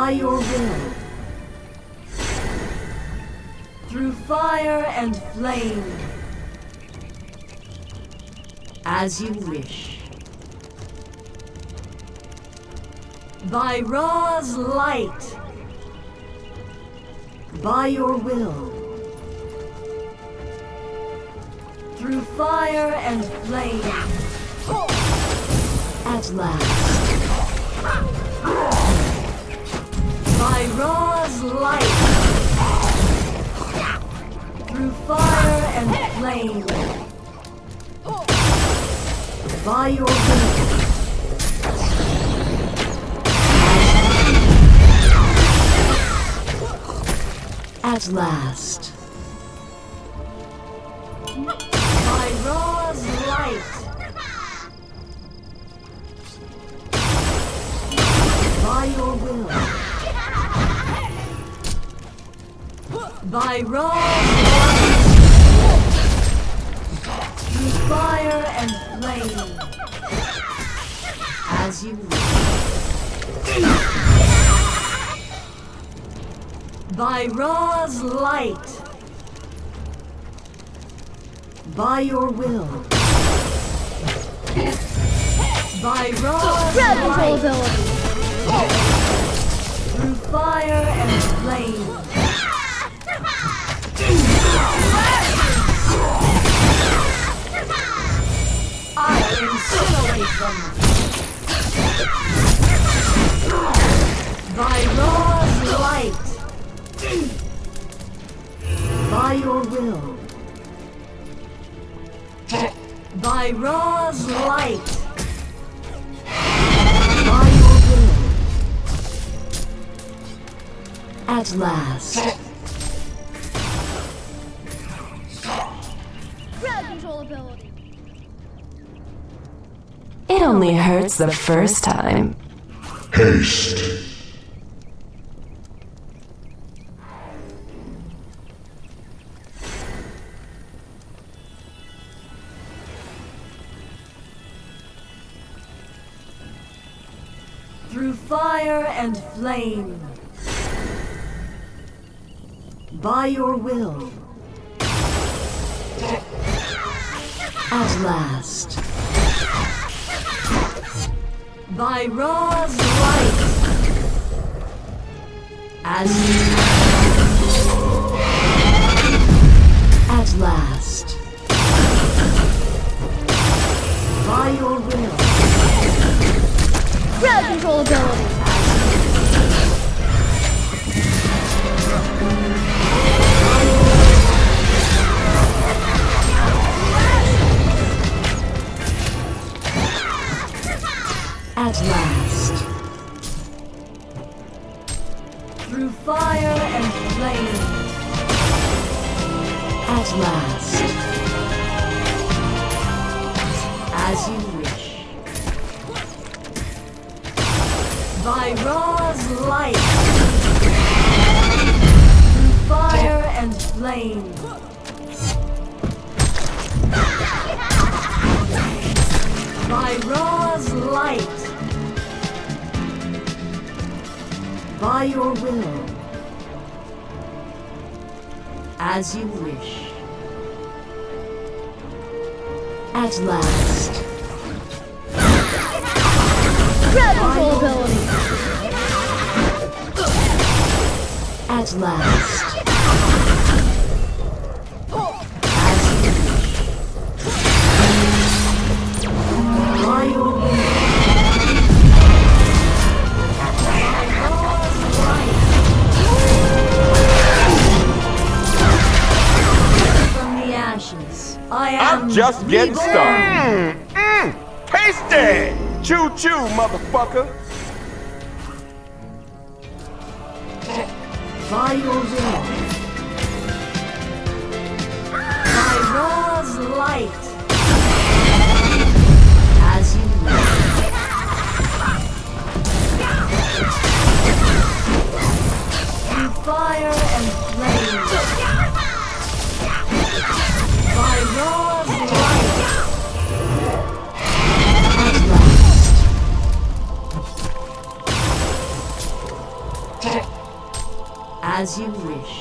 by your will, through fire and flame, as you wish. By Ra's light, by your will, through fire and flame, at last. By Ra's light, through fire and flame, by your will, at last. By Ra's light, by your will, by Ra's light, through fire and flame, as you wish. By Ra's light, by your will, by Ra's light, through fire and flame, I incinerate them. By Ra's light, by your will, by Ra's light, by your will, at last. Crowd control ability. It only hurts the first time. Haste. Through fire and flame, by your will, at last. By Ra's light, as you at last. By your will, Crowd control ability. at last. Through fire and flame, at last. As you wish. By Ra's light, through fire and flame. By Ra's light, by your will, as you wish. At last. Crowd control ability. At last. I'm just getting started. Tasty! Choo choo, motherfucker! By your will, by Ra's light, as you will. Through fire and flame, by Ra's light, at last. As you wish.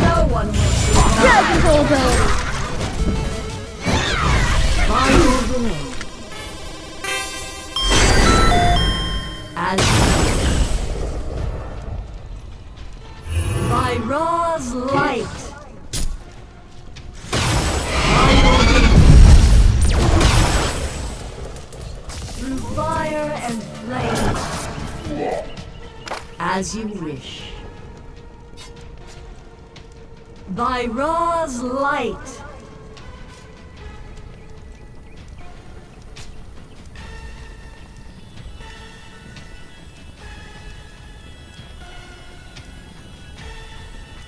No one will survive. Crowd control ability. By your will. As you wish. By Ra's light. By your will. Through fire and flame. As you wish. By Ra's light.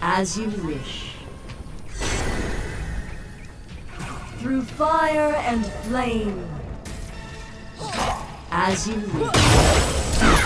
As you wish. Through fire and flame. As you wish.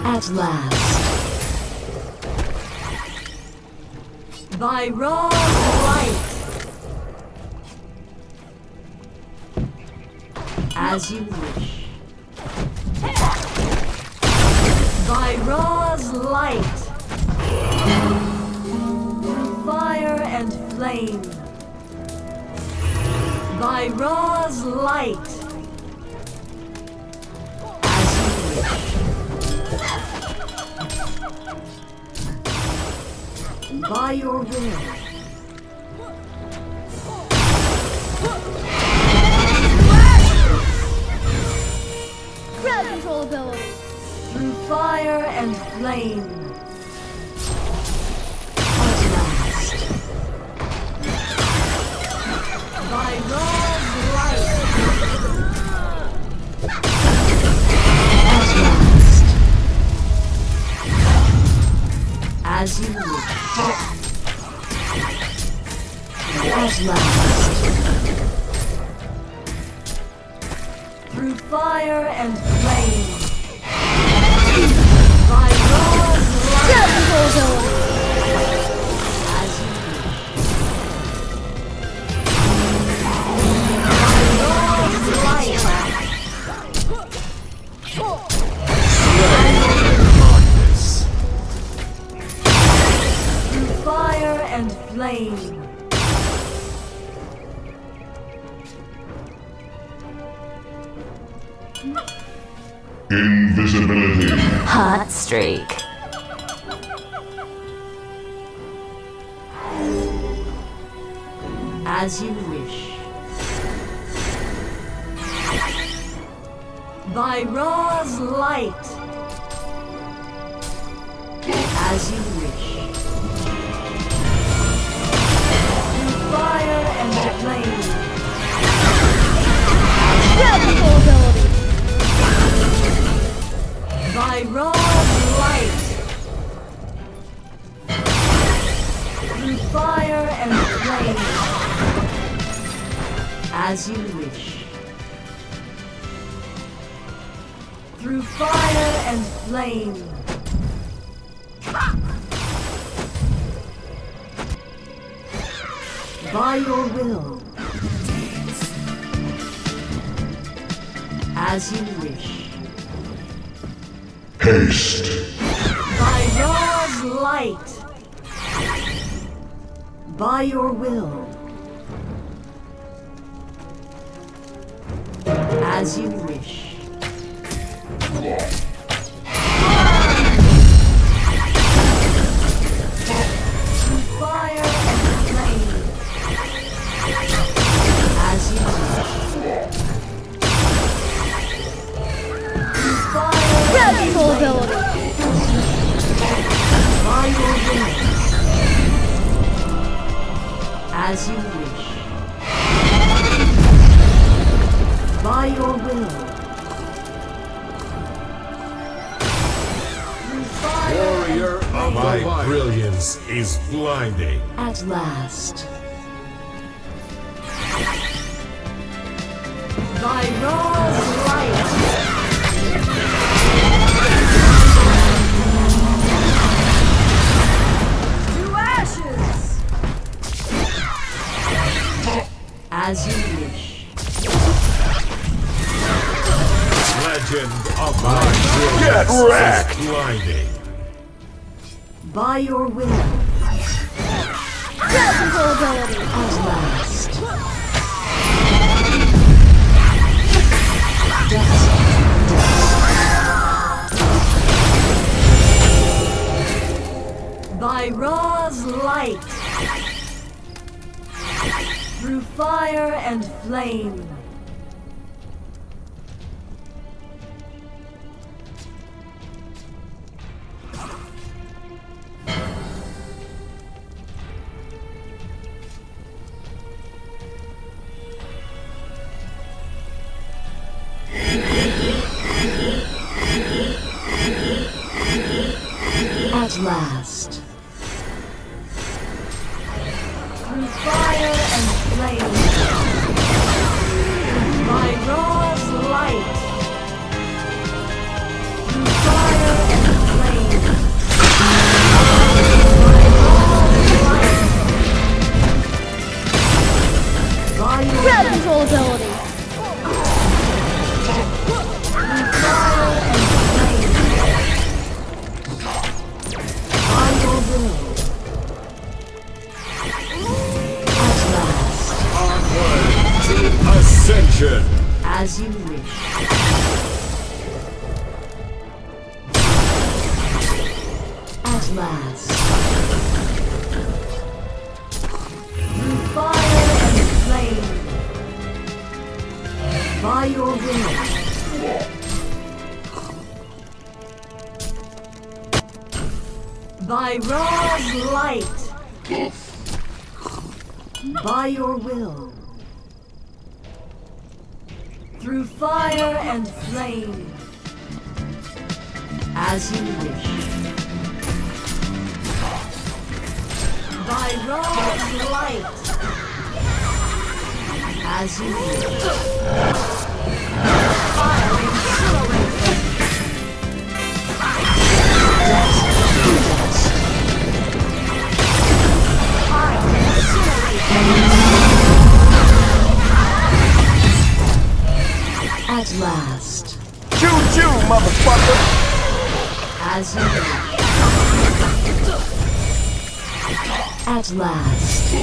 At last. By Ra's light. As you wish. By Ra's light. Through fire and flame. By Ra's light. As you wish. By your will. Crowd control ability. Through fire and flame. At last. By Ra's light. At last. As you wish. At last. Through fire and flame. By Ra's light. Crowd control ability. As you wish. By Ra's light. Through fire and flame. Invisibility. Hot streak. As you wish. By Ra's light. As you wish. Through fire and flame. Crowd control ability. By Ra's light. Through fire and flame. As you wish. Through fire and flame. By your will. As you wish. Haste. By Ra's light. By your will. As you wish. Through fire and flame. As you wish. Through fire Crowd control ability. by your will. As you wish. By your will. Through fire Warrior and of flame. my brilliance is blinding. At last. By Ra's light. To ashes. As you wish. Legend of my Get wrecked! blinding. By your will. Crowd control ability. At last. By Ra's light. Through fire and flame. At last. Through fire and flame. By Ra's light. Through fire and flame. By your Crowd control ability. fire and flame. By your will. At last. Onward to ascension. As you wish. At last. Through fire and flame. By your will. By Ra's light. By your will. Through fire and flame. As you wish. By Ra's light. As you wish. Fire incinerate. Fire incinerate. At last. Choo-choo, motherfucker! As you wish. At last.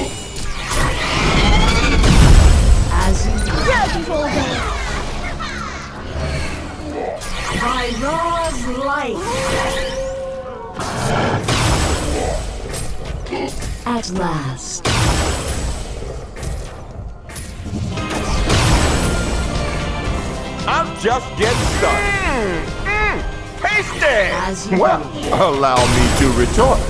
As you wish. Crowd control ability. By Ra's light. At last. I'm just getting started. Tasty! As you Well, wish. allow me to retort.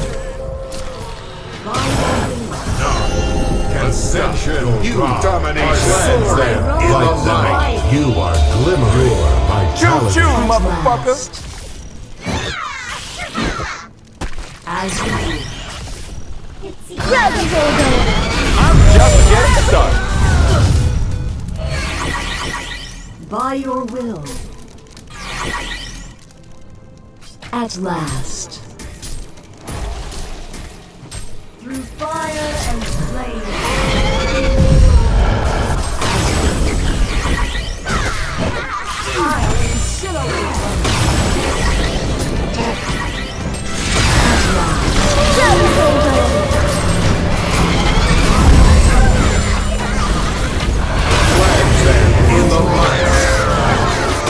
By your will. Ascension. You Ra dominate are lands soaring there. in In the the light. light, you are glimmering. Choo-choo, At motherfucker! last. As you wish. Crowd control ability. I'm just getting started. By your will. At last. Through fire and flame. I'll incinerate them. At last. Crowd control ability. Flags them in the light.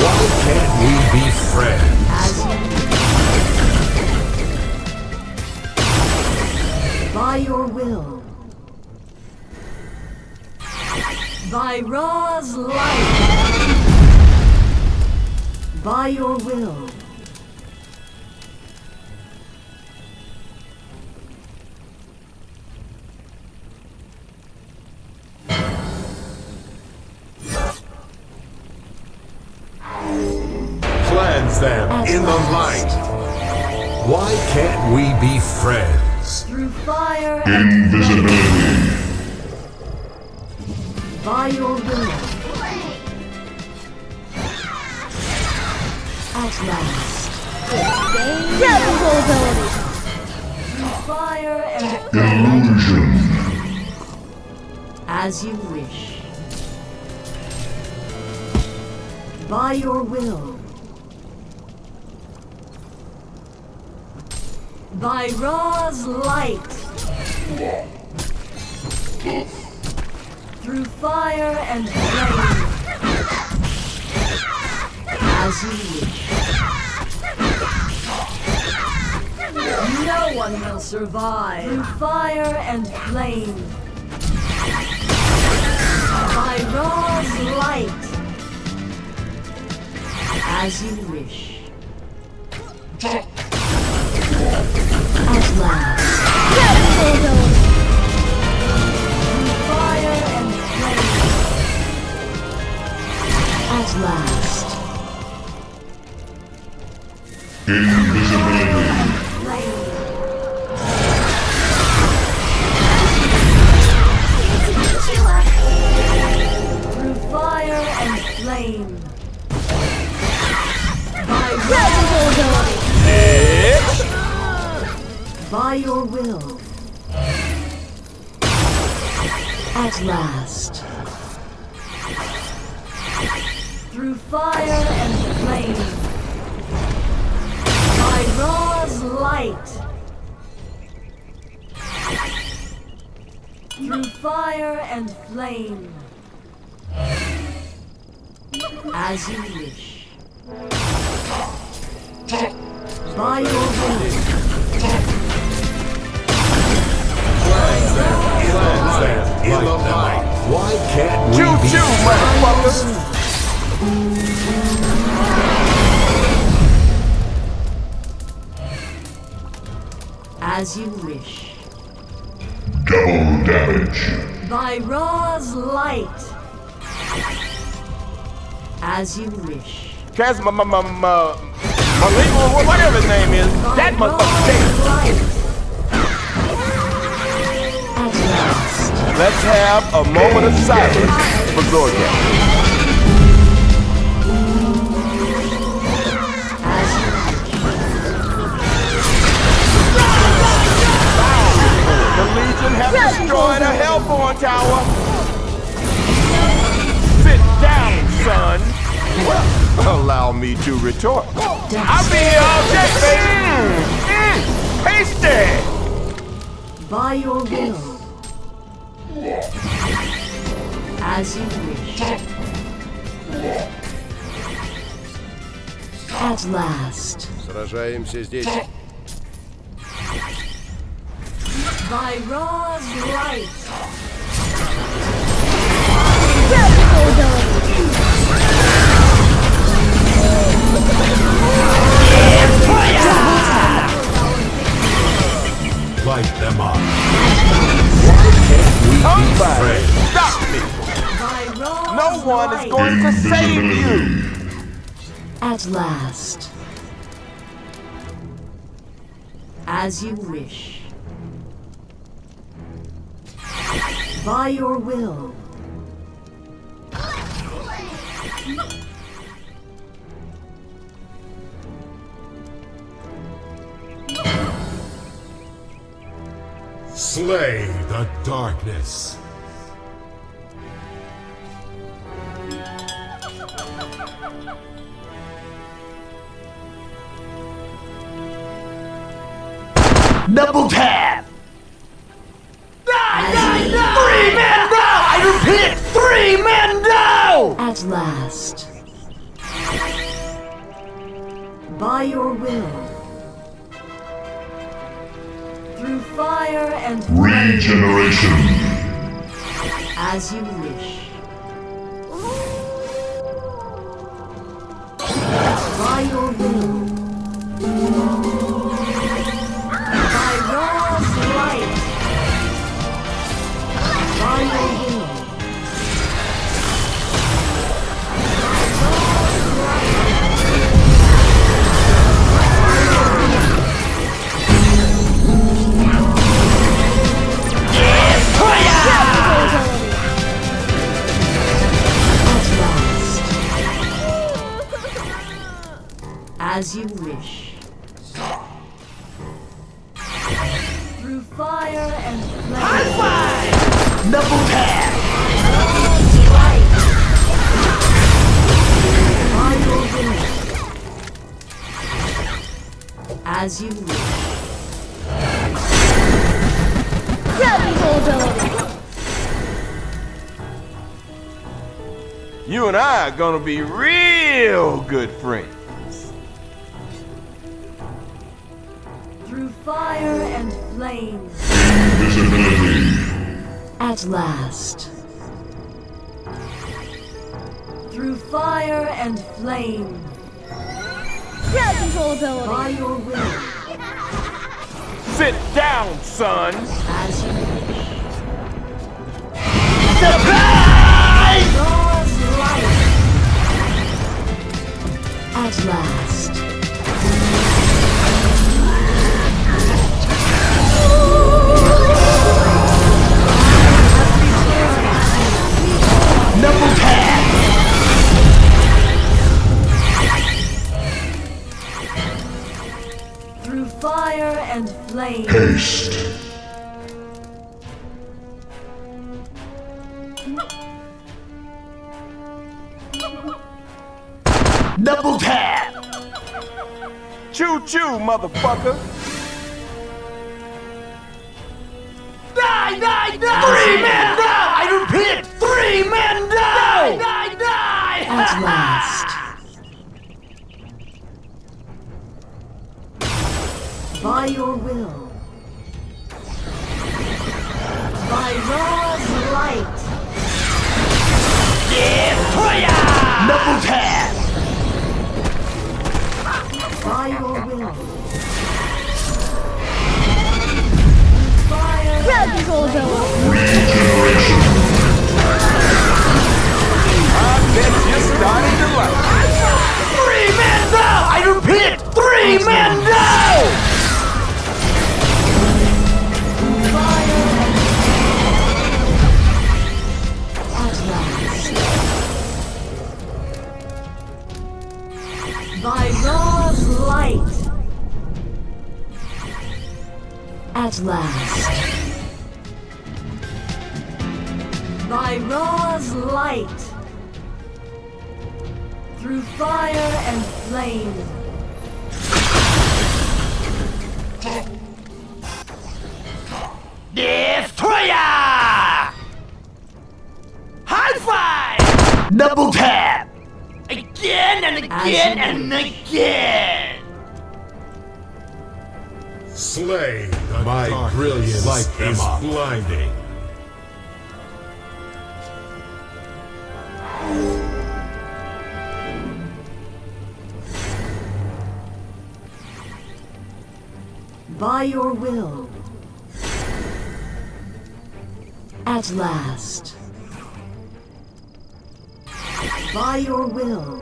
Why can't we be friends? As you wish. By your will. By Ra's light. By your will. Cleanse them in the light. Why can't we be friends? Through fire and Invisibility. by your will. At last. Incredible ability. Fire and Illusion. as you wish. By your will. By Ra's light. Through fire and flame. As you wish. No one will survive. Through fire and flame. By Ra's light. As you wish. At last. Incredible ability. Fire and flame. At last. Invisibility. Flame. Through fire and flame. By Incredible ability. By your will. At last. Through fire and flame. By Ra's light. Through fire and flame. As you wish. By your will. In the light. Why can't we be Choo-choo, motherfuckers! As you wish. double damage? By Ra's light. As you wish. Cas whatever his name is, that By motherfucker dead. Ra's light. At last. Let's have a moment of silence for Gorgon. As you The Legion have destroyed a Hellborn tower. Sit down, son. Allow me to retort. I'll be here all day, baby. Tasty. By your will. As you wish. At last. Сражаемся здесь. By Ra's light. Incredible ability. Light them up. Somebody stop me. By Ra's No one is light. going to save you. At last. As you wish. By your will. Slay the darkness. Double tap. As you 3 men down. I repeat, 3 men down. At last. By your will. Through fire and flame. Regeneration. As you wish. By your will. By Ra's light. By your will. At last. As you wish. Through fire and flame. High five! Double tap! By your will. As you wish. Technical ability. You and I are gonna be real good friends. Through fire and flame. At last. Through fire and flame. Technical By ability. your will. Sit down, son. As you wish. Surprise! Law's light. At last. Double tap! Through fire and flame. Haste. Double tap! Choo-choo, motherfucker! Die, die, die! 3 men die! I repeat, 3 men die! Die, die! At last. By your will. By Ra's light. Double tap! By your will. Fire Technical ability. Regeneration. I bet you started to like it. 3 men down! I repeat, 3 men down! fire at last. By Ra's light. At last. By Ra's light. Through fire and flame. Destroyer! High five! Double tap! Again and again and again! Slay my brilliance Light them is up. blinding. By your will. At last. By your will.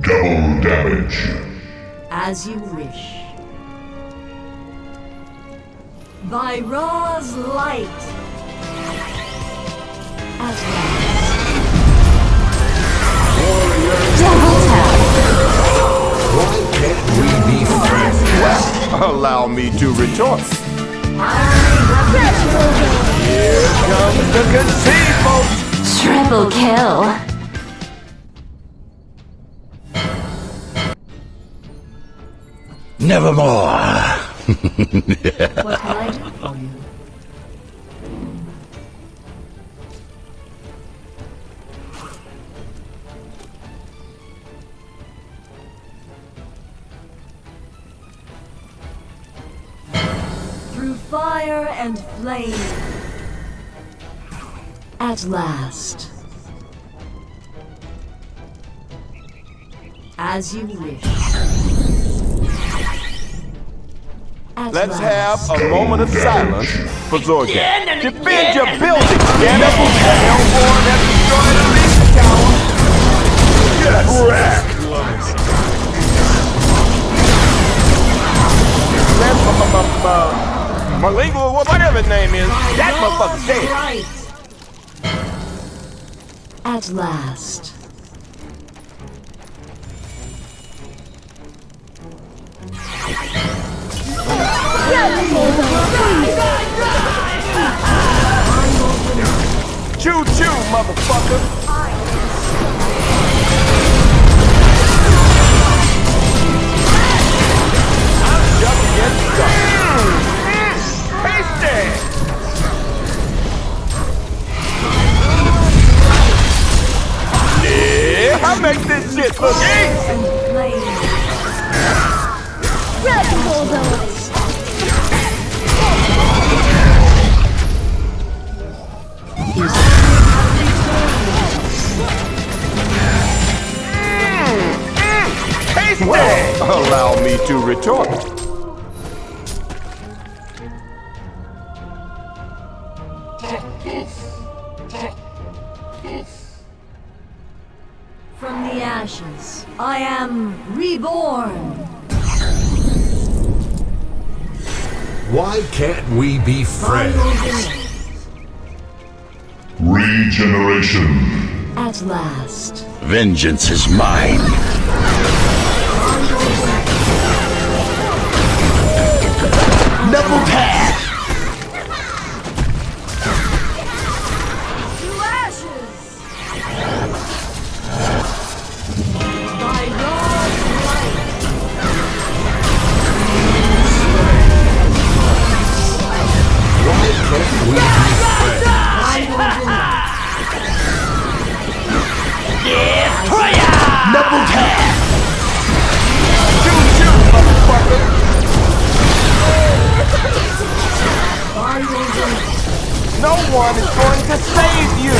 Double damage. As you wish. By Ra's light. At last. Double tap. Why can't we be friends? Allow me to retort. Technical ability. Here comes the conceit, folks! Triple kill. Nevermore. What can I do for you? Through fire and flame. At last. As you wish. At Let's last. have a moment of silence for Zorgat. Defend your building, damn it! Hellborn has destroyed the Legion Tower! Get wrecked! Malingo, whatever his name is, that motherfucker's dead. At last. Choo-choo, motherfucker! I'm just getting started. Tasty! Yeah, I make this shit look easy! Dragon Ball ability. Well, allow me to retort. From the ashes, I am reborn. Why can't we be friends? Regeneration. At last. Vengeance is mine. Double tap! To ashes! By God's light! Why can't we be friends? Double tap! Choo-choo, motherfucker! No one is going to save you!